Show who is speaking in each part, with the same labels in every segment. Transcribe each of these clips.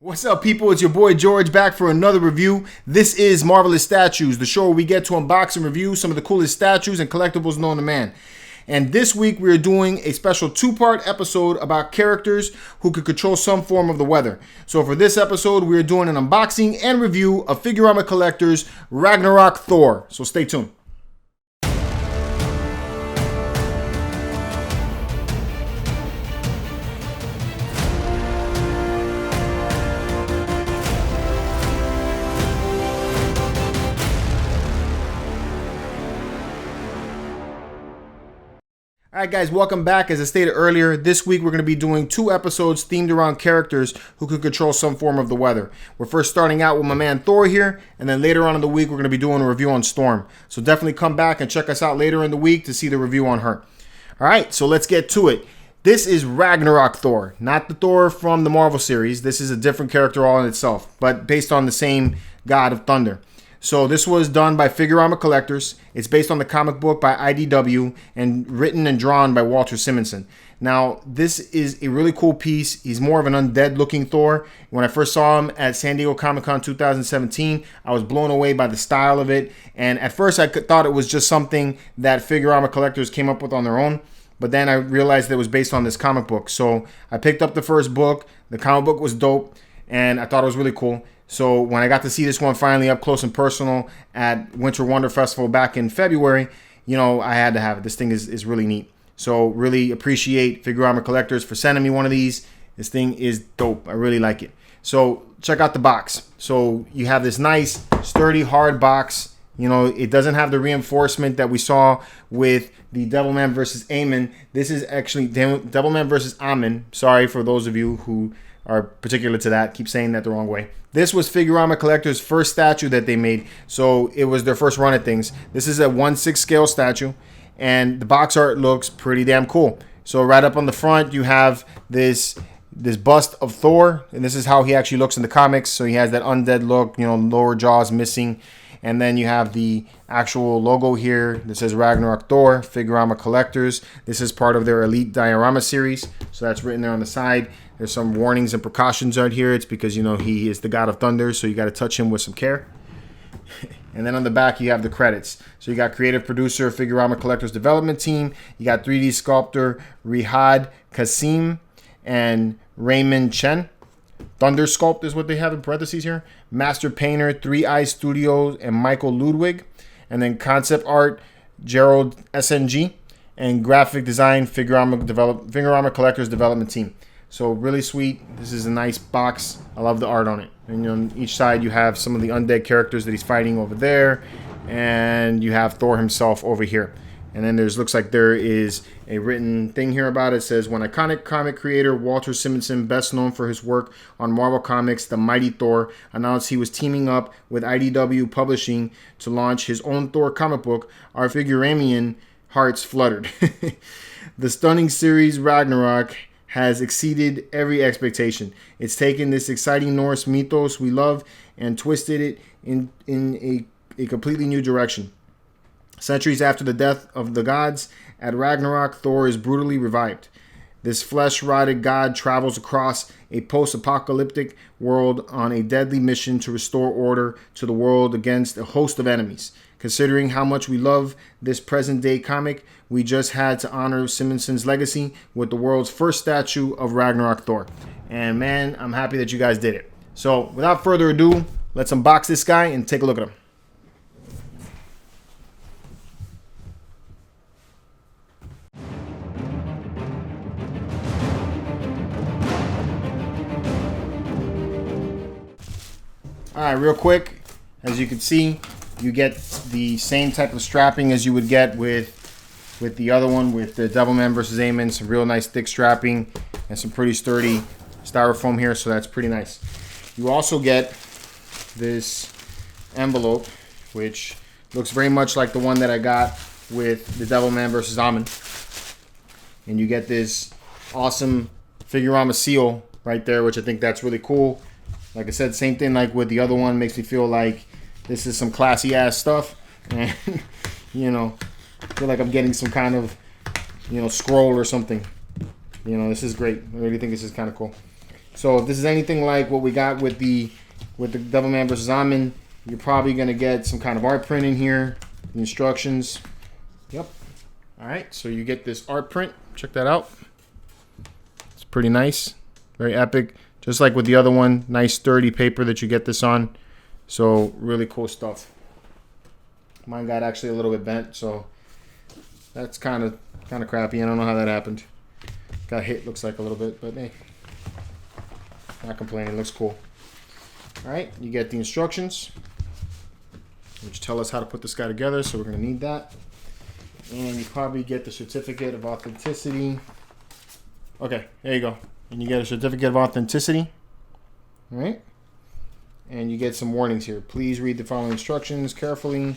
Speaker 1: What's up, people? It's your boy George back for another review. This is Marvelous Statues, the show where we get to unbox and review some of the coolest statues and collectibles known to man. And this week we are doing a special two-part episode about characters who could control some form of the weather. So for this episode, we are doing an unboxing and review of Figurama Collectors' Ragnarok Thor. So stay tuned. Alright guys, welcome back. As I stated earlier, this week we're going to be doing two episodes themed around characters who could control some form of the weather. We're first starting out with my man Thor here, and then later on in the week we're going to be doing a review on Storm. So definitely come back and check us out later in the week to see the review on her. Alright, so let's get to it. This is Ragnarok Thor, not the Thor from the Marvel series. This is a different character all in itself, but based on the same god of thunder. So this was done by Figurama Collectors. It's based on the comic book by IDW and written and drawn by Walter Simonson. Now, this is a really cool piece. He's more of an undead looking Thor. When I first saw him at San Diego Comic-Con 2017, I was blown away by the style of it. And at first I thought it was just something that Figurama Collectors came up with on their own. But then I realized it was based on this comic book. So I picked up the first book. The comic book was dope, and I thought it was really cool. So when I got to see this one finally up close and personal at Winter Wonder Festival back in February, you know, I had to have it. This thing is really neat. So really appreciate Figurama Collectors for sending me one of these. This thing is dope. I really like it. So check out the box. So you have this nice, sturdy, hard box. You know, it doesn't have the reinforcement that we saw with the Devilman versus Amen. This is actually Devilman versus Amen. Sorry for those of you who are particular to that. Keep saying that the wrong way. This was Figurama Collectors' first statue that they made, so it was their first run at things. This is a 1/6 scale statue, and the box art looks pretty damn cool. So right up on the front, you have this bust of Thor, and this is how he actually looks in the comics. So he has that undead look, you know, lower jaws missing. And then you have the actual logo here that says Ragnarok Thor, Figurama Collectors. This is part of their Elite Diorama series. So that's written there on the side. There's some warnings and precautions out here. It's because, you know, he is the god of thunder, so you got to touch him with some care. And then on the back, you have the credits. So you got creative producer, Figurama Collectors development team. You got 3D sculptor Rihad Kasim and Raymond Chen. Thunder Sculpt is what they have in parentheses here. Master Painter, 3 Eyes Studios, and Michael Ludwig. And then concept art, Gerald SNG. And graphic design, Figurama Collectors development team. So really sweet. This is a nice box. I love the art on it. And you know, on each side you have some of the undead characters that he's fighting over there. And you have Thor himself over here. And then looks like there is a written thing here about it. It says, when iconic comic creator Walter Simonson, best known for his work on Marvel Comics' The Mighty Thor, announced he was teaming up with IDW Publishing to launch his own Thor comic book, our Figuramian hearts fluttered. The stunning series Ragnarok has exceeded every expectation. It's taken this exciting Norse mythos we love and twisted it in a completely new direction. Centuries after the death of the gods, at Ragnarok, Thor is brutally revived. This flesh-rotted god travels across a post-apocalyptic world on a deadly mission to restore order to the world against a host of enemies. Considering how much we love this present-day comic, we just had to honor Simonson's legacy with the world's first statue of Ragnarok Thor. And man, I'm happy that you guys did it. So without further ado, let's unbox this guy and take a look at him. Alright, real quick, as you can see, you get the same type of strapping as you would get with the other one, with the Devilman vs. Amen. Some real nice thick strapping and some pretty sturdy styrofoam here, so that's pretty nice. You also get this envelope, which looks very much like the one that I got with the Devilman vs. Amen. And you get this awesome Figurama seal right there, which I think that's really cool. Like I said, same thing like with the other one. Makes me feel like this is some classy ass stuff. And, you know, I feel like I'm getting some kind of, you know, scroll or something. You know, this is great. I really think this is kind of cool. So if this is anything like what we got with the Devilman vs. Amen, you're probably going to get some kind of art print in here, the instructions. Yep. All right, so you get this art print. Check that out. It's pretty nice, very epic. Just like with the other one, nice sturdy paper that you get this on. So really cool stuff. Mine got actually a little bit bent, so that's kind of crappy. I don't know how that happened. Got hit, looks like a little bit, but hey, not complaining. Looks cool. All right, you get the instructions, which tell us how to put this guy together. So we're gonna need that, and you probably get the certificate of authenticity. Okay, there you go. And you get a certificate of authenticity. All right, and you get some warnings here. Please read the following instructions carefully.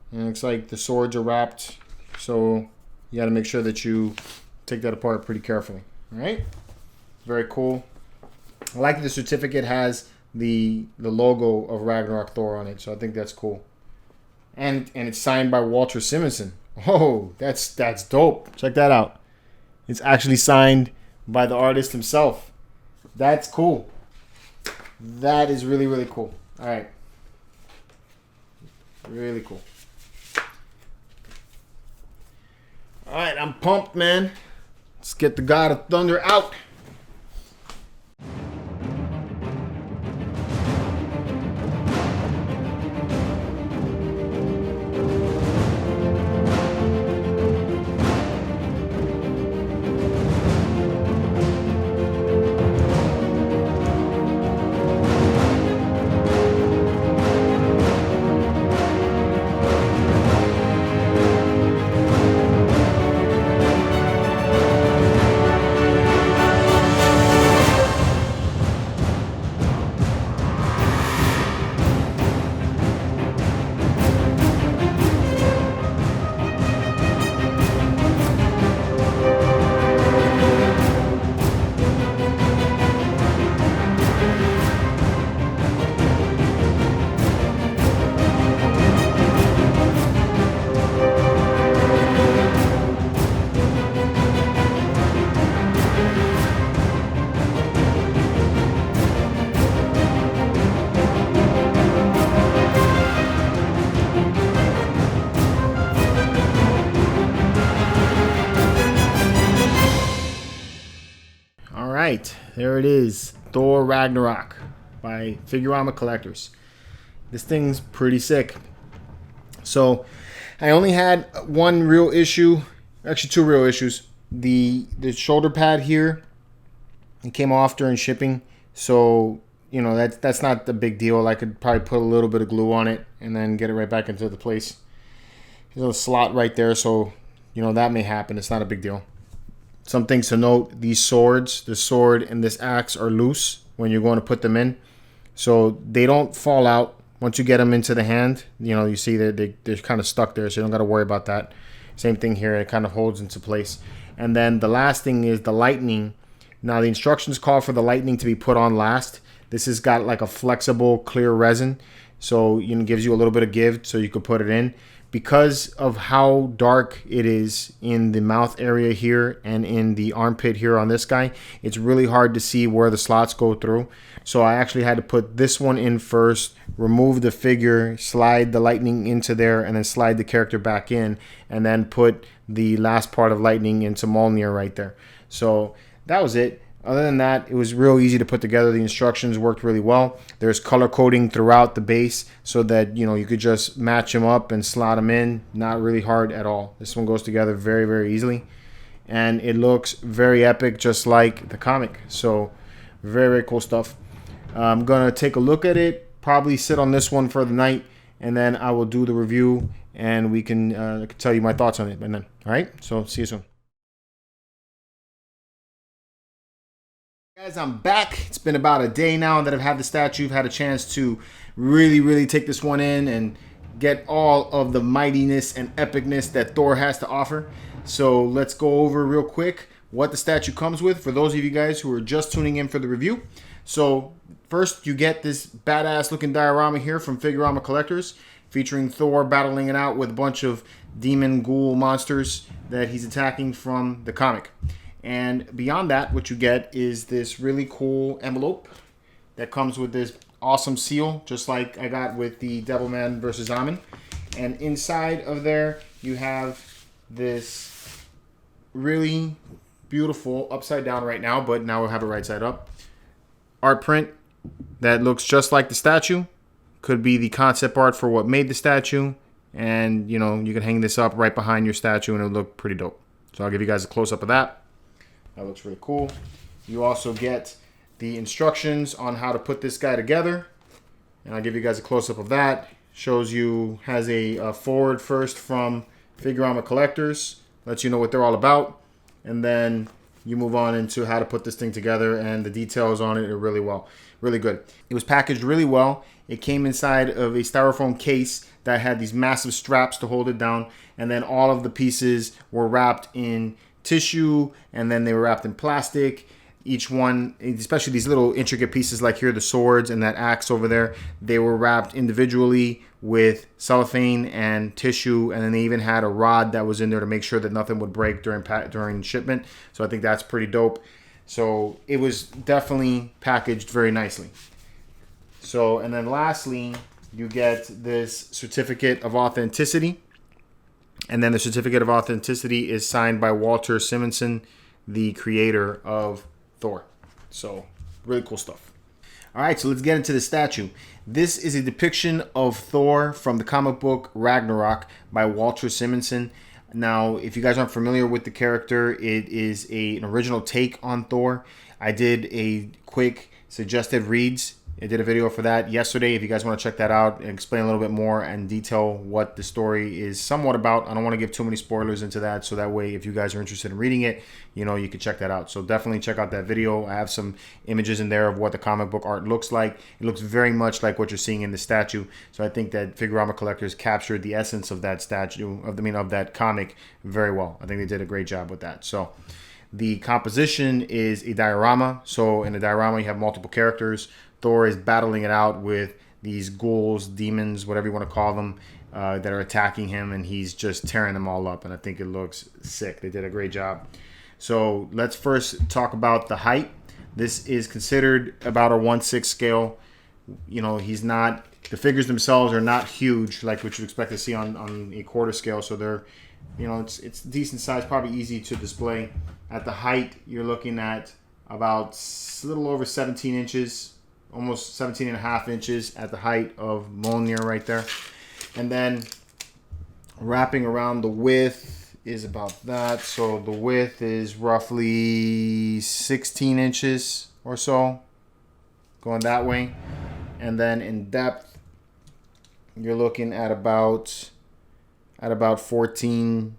Speaker 1: And it looks like the swords are wrapped, so you got to make sure that you take that apart pretty carefully. All right, very cool. I like that the certificate has the logo of Ragnarok Thor on it, so I think that's cool. And it's signed by Walter Simonson. Oh, that's dope. Check that out. It's actually signed by the artist himself. That's cool. That is really, really cool. All right, really cool. All right, I'm pumped, man. Let's get the God of Thunder out. Right, there it is, Thor Ragnarok by Figurama Collectors. This thing's pretty sick. So I only had one real issue, actually two real issues. The shoulder pad here, it came off during shipping, so you know that's not the big deal. I could probably put a little bit of glue on it and then get it right back into the place. There's a slot right there, so you know that may happen. It's not a big deal. Some things to note, these swords, the sword and this axe are loose when you're going to put them in. So they don't fall out once you get them into the hand. You know, you see they're kind of stuck there, so you don't got to worry about that. Same thing here, it kind of holds into place. And then the last thing is the lightning. Now the instructions call for the lightning to be put on last. This has got like a flexible clear resin, so it gives you a little bit of give so you could put it in. Because of how dark it is in the mouth area here and in the armpit here on this guy, it's really hard to see where the slots go through. So I actually had to put this one in first, remove the figure, slide the lightning into there, and then slide the character back in, and then put the last part of lightning into Mjolnir right there. So that was it. Other than that, it was real easy to put together. The instructions worked really well. There's color coding throughout the base so that you could just match them up and slot them in. Not really hard at all. This one goes together very, very easily. And it looks very epic, just like the comic. So very, very cool stuff. I'm going to take a look at it, probably sit on this one for the night, and then I will do the review and we can tell you my thoughts on it. And then, all right, so see you soon. Guys, I'm back. It's been about a day now that I've had the statue. I've had a chance to really take this one in and get all of the mightiness and epicness that Thor has to offer. So let's go over real quick what the statue comes with for those of you guys who are just tuning in for the review. So first you get this badass looking diorama here from Figurama Collectors featuring Thor battling it out with a bunch of demon ghoul monsters that he's attacking from the comic. And beyond that, what you get is this really cool envelope that comes with this awesome seal, just like I got with the Devilman versus Amen. And inside of there, you have this really beautiful, upside down right now, but now we'll have it right side up, art print that looks just like the statue. Could be the concept art for what made the statue. And, you know, you can hang this up right behind your statue and it'll look pretty dope. So I'll give you guys a close-up of that. That looks really cool. You also get the instructions on how to put this guy together. And I'll give you guys a close-up of that. Shows you, has a forward first from Figurama Collectors. Lets you know what they're all about. And then you move on into how to put this thing together, and the details on it are really good. It was packaged really well. It came inside of a styrofoam case that had these massive straps to hold it down, and then all of the pieces were wrapped in tissue, and then they were wrapped in plastic. Each one, especially these little intricate pieces like here, the swords and that axe over there, they were wrapped individually with cellophane and tissue, and then they even had a rod that was in there to make sure that nothing would break during shipment. So I think that's pretty dope. So it was definitely packaged very nicely. So, and then lastly, you get this certificate of authenticity. And then the certificate of authenticity is signed by Walter Simonson, the creator of Thor. So, really cool stuff. All right, so let's get into the statue. This is a depiction of Thor from the comic book Ragnarok by Walter Simonson. Now, if you guys aren't familiar with the character, it is an original take on Thor. I did a quick suggested reads. I did a video for that yesterday. If you guys want to check that out and explain a little bit more and detail what the story is somewhat about. I don't want to give too many spoilers into that, so that way if you guys are interested in reading it, you know, you can check that out. So definitely check out that video. I have some images in there of what the comic book art looks like. It looks very much like what you're seeing in the statue. So I think that Figurama Collectors captured the essence of that statue, of that comic very well. I think they did a great job with that. So the composition is a diorama. So in a diorama, you have multiple characters. Thor is battling it out with these ghouls, demons, whatever you want to call them, that are attacking him, and he's just tearing them all up, and I think it looks sick. They did a great job. So let's first talk about the height. This is considered about a 1/6 scale. You know, the figures themselves are not huge like what you'd expect to see on a quarter scale, so they're, you know, it's decent size, probably easy to display. At the height, you're looking at about a little over 17 inches, almost 17 and a half inches at the height of Mjolnir right there. And then wrapping around the width is about that. So the width is roughly 16 inches or so, going that way. And then in depth, you're looking at about 14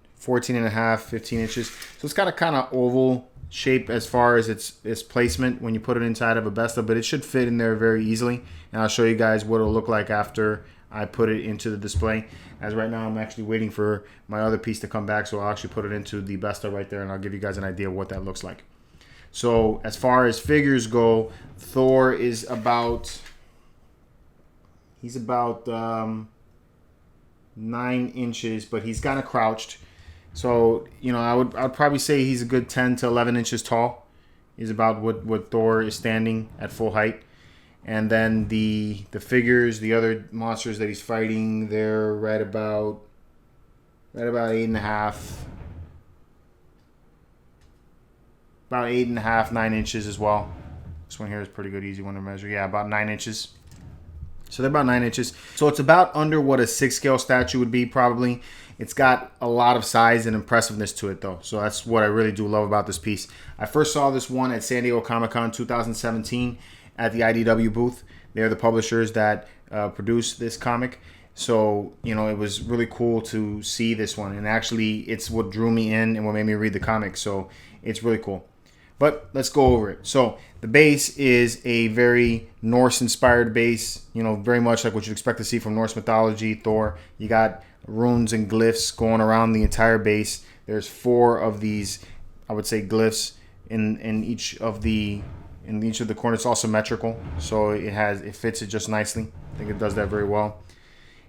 Speaker 1: and a half, 15 inches. So it's got a kind of oval shape as far as its placement when you put it inside of a Besta, but it should fit in there very easily. And I'll show you guys what it'll look like after I put it into the display. As right now, I'm actually waiting for my other piece to come back, so I'll actually put it into the Besta right there, and I'll give you guys an idea of what that looks like. So as far as figures go, Thor is about 9 inches, but he's kind of crouched. So, you know, I'd probably say he's a good 10 to 11 inches tall. Is about what Thor is standing at full height. And then the figures, the other monsters that he's fighting, they're right about 8.5. About 8.5, 9 inches as well. This one here is pretty good, easy one to measure. Yeah, about 9 inches. So they're about 9 inches. So it's about under what a 6 scale statue would be probably. It's got a lot of size and impressiveness to it though. So that's what I really do love about this piece. I first saw this one at San Diego Comic-Con 2017 at the IDW booth. They're the publishers that produce this comic. So, you know, it was really cool to see this one. And actually, it's what drew me in and what made me read the comic. So it's really cool. But let's go over it. So the base is a very Norse-inspired base, you know, very much like what you'd expect to see from Norse mythology, Thor. You got runes and glyphs going around the entire base. There's 4 of these, I would say, glyphs in each of the corners. It's all symmetrical, so it fits it just nicely. I think it does that very well.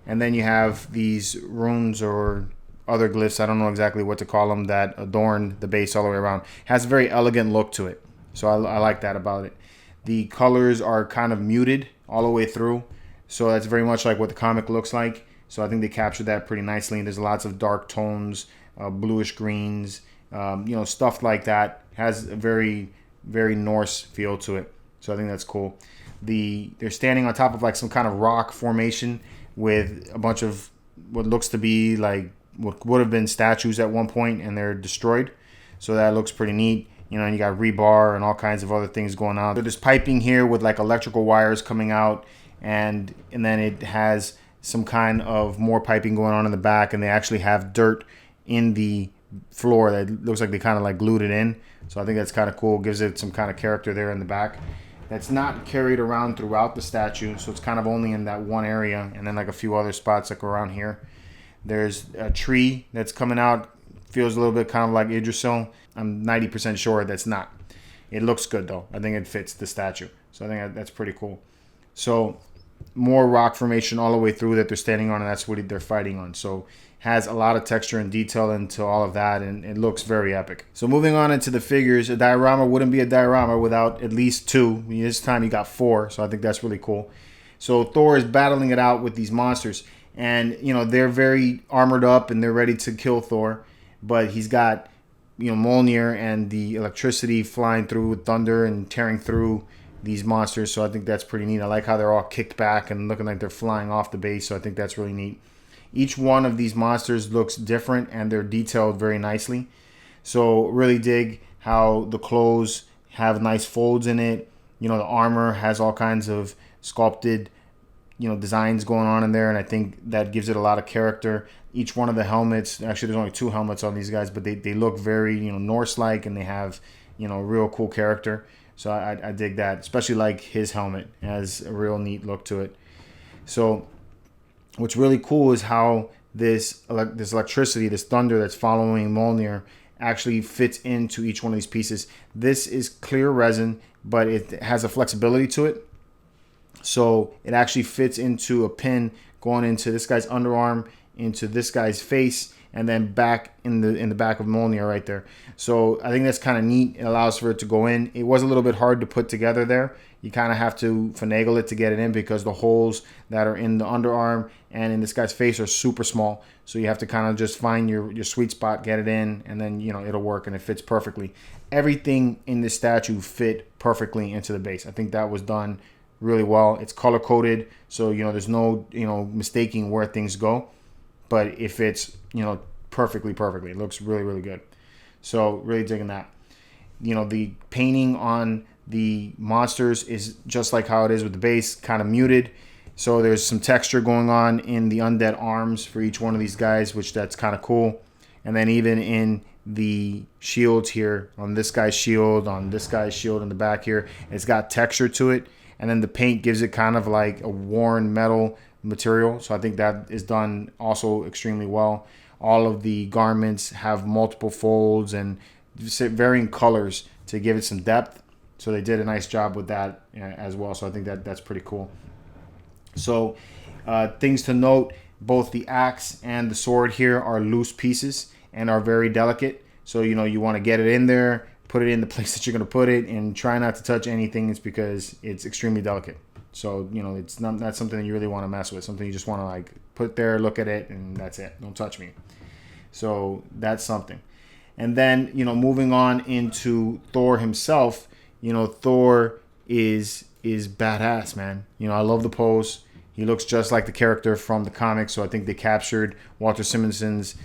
Speaker 1: And then you have these runes or other glyphs, I don't know exactly what to call them, that adorn the base all the way around. Has a very elegant look to it. So I like that about it. The colors are kind of muted all the way through. So that's very much like what the comic looks like. So I think they captured that pretty nicely. There's lots of dark tones, bluish greens, stuff like that. Has a very, very Norse feel to it. So I think that's cool. They're standing on top of like some kind of rock formation with a bunch of what looks to be like what would have been statues at one point, and they're destroyed. So that looks pretty neat. And you got rebar and all kinds of other things going on. So there's piping here with like electrical wires coming out, and then it has some kind of more piping going on in the back, and they actually have dirt in the floor that looks like they kind of like glued it in. So I think that's kind of cool. Gives it some kind of character there in the back. That's not carried around throughout the statue, so it's kind of only in that one area, and then like a few other spots like around here. There's a tree that's coming out. Feels a little bit kind of like Idrisil. I'm 90% sure that's not. It looks good though. I think it fits the statue. So I think that's pretty cool. So more rock formation all the way through that they're standing on, and that's what they're fighting on. So has a lot of texture and detail into all of that, and it looks very epic. So moving on into the figures, a diorama wouldn't be a diorama without at least two. This time you got four, so I think that's really cool. So Thor is battling it out with these monsters, and they're very armored up and they're ready to kill Thor, but he's got Mjolnir and the electricity flying through with thunder and tearing through these monsters. So I think that's pretty neat. I like how they're all kicked back and looking like they're flying off the base. So I think that's really neat. Each one of these monsters looks different, and they're detailed very nicely. So really dig how the clothes have nice folds in it. The armor has all kinds of sculpted designs going on in there, and I think that gives it a lot of character. Each one of the helmets, actually there's only two helmets on these guys, but they look very Norse-like, and they have real cool character. So I dig that, especially like his helmet has a real neat look to it. So what's really cool is how this electricity, this thunder that's following Mjolnir actually fits into each one of these pieces. This is clear resin, but it has a flexibility to it. So it actually fits into a pin going into this guy's underarm, into this guy's face, and then back in the back of Mjolnir right there. So I think that's kind of neat. It allows for it to go in. It was a little bit hard to put together there. You kind of have to finagle it to get it in, because the holes that are in the underarm and in this guy's face are super small. So you have to kind of just find your sweet spot, get it in, and then it'll work, and it fits perfectly. Everything in this statue fit perfectly into the base. I think that was done really well. It's color coded, so there's no mistaking where things go, but it fits perfectly. It looks really, really good. So really digging that. The painting on the monsters is just like how it is with the base, kind of muted. So there's some texture going on in the undead arms for each one of these guys, which that's kind of cool. And then even in the shields here, on this guy's shield, on this guy's shield in the back here, it's got texture to it. And then the paint gives it kind of like a worn metal material. So I think that is done also extremely well. All of the garments have multiple folds and varying colors to give it some depth. So they did a nice job with that as well. So I think that's pretty cool. So things to note, both the axe and the sword here are loose pieces and are very delicate. So, you want to get it in there, put it in the place that you're going to put it, and try not to touch anything. It's because it's extremely delicate. So, it's not something that you really want to mess with. Something you just want to like put there, look at it, and that's it. Don't touch me. So that's something. And then, moving on into Thor himself, Thor is badass, man. I love the pose. He looks just like the character from the comics. So I think they captured Walter Simonson's,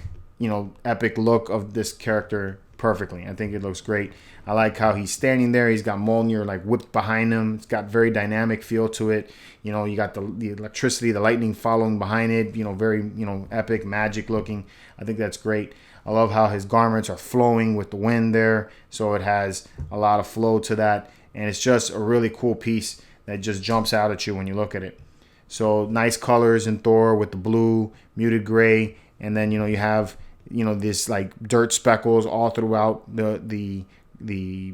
Speaker 1: epic look of this character perfectly. I think it looks great. I like how he's standing there. He's got Mjolnir like whipped behind him. It's got very dynamic feel to it. You got the electricity, the lightning following behind it. Very epic, magic looking. I think that's great. I love how his garments are flowing with the wind there, so it has a lot of flow to that, and it's just a really cool piece that just jumps out at you when you look at it. So nice colors in Thor with the blue, muted gray, and then you have this like dirt speckles all throughout the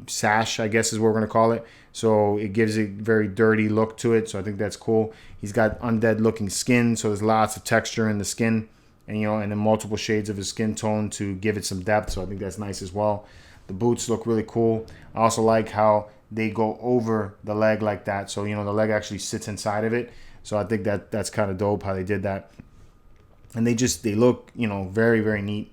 Speaker 1: sash, I guess is what we're going to call it. So it gives a very dirty look to it. So I think that's cool. He's got undead looking skin, so there's lots of texture in the skin. and and then multiple shades of his skin tone to give it some depth. So I think that's nice as well. The boots look really cool. I also like how they go over the leg like that, so the leg actually sits inside of it. So I think that's kind of dope how they did that. And they look very, very neat.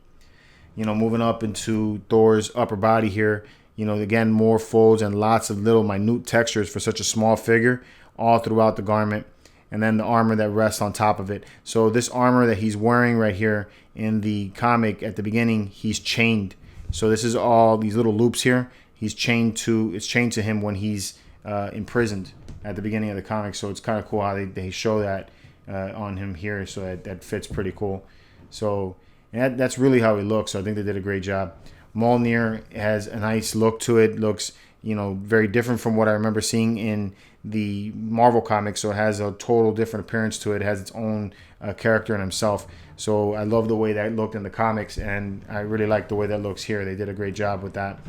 Speaker 1: Moving up into Thor's upper body here, again, more folds and lots of little minute textures for such a small figure all throughout the garment. And then the armor that rests on top of it. So this armor that he's wearing right here in the comic at the beginning, he's chained. So this is all these little loops here. It's chained to him when he's imprisoned at the beginning of the comic. So it's kind of cool how they show that on him here. So that fits pretty cool. So and that's really how he looks. So I think they did a great job. Mjolnir has a nice look to it. Looks very different from what I remember seeing in the Marvel comics. So it has a total different appearance to it. It has its own character in himself. So I love the way that looked in the comics, and I really like the way that looks here. They did a great job with that.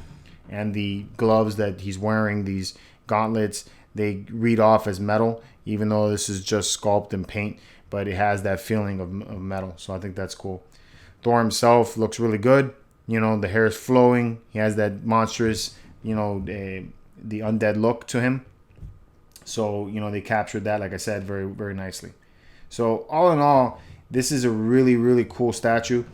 Speaker 1: And the gloves that he's wearing, these gauntlets, they read off as metal, even though this is just sculpt and paint, but it has that feeling of metal. So I think that's cool. Thor himself looks really good. The hair is flowing. He has that monstrous, the undead look to him. So, they captured that, like I said, very, very nicely. So all in all, this is a really, really cool statue,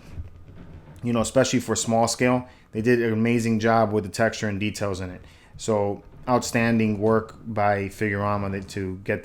Speaker 1: especially for small scale. They did an amazing job with the texture and details in it. So outstanding work by Figurama to get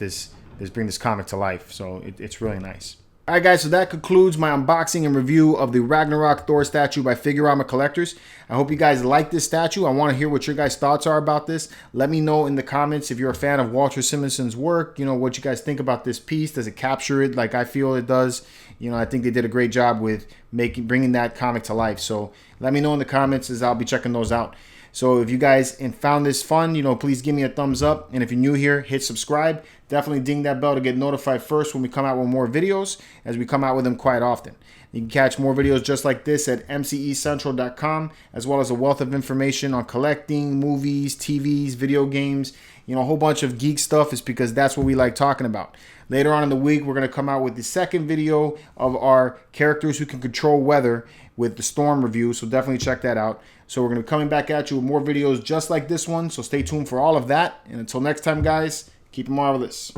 Speaker 1: bring this comic to life. So it's really nice. All right, guys, so that concludes my unboxing and review of the Ragnarok Thor statue by Figurama Collectors. I hope you guys like this statue. I want to hear what your guys' thoughts are about this. Let me know in the comments if you're a fan of Walter Simonson's work, what you guys think about this piece. Does it capture it like I feel it does? I think they did a great job with bringing that comic to life. So let me know in the comments, as I'll be checking those out. So if you guys found this fun, please give me a thumbs up. And if you're new here, hit subscribe. Definitely ding that bell to get notified first when we come out with more videos, as we come out with them quite often. You can catch more videos just like this at mcecentral.com, as well as a wealth of information on collecting, movies, TVs, video games, a whole bunch of geek stuff, is because that's what we like talking about. Later on in the week, we're going to come out with the second video of our characters who can control weather with the Storm review, so definitely check that out. So we're going to be coming back at you with more videos just like this one, so stay tuned for all of that. And until next time, guys, keep it marvelous.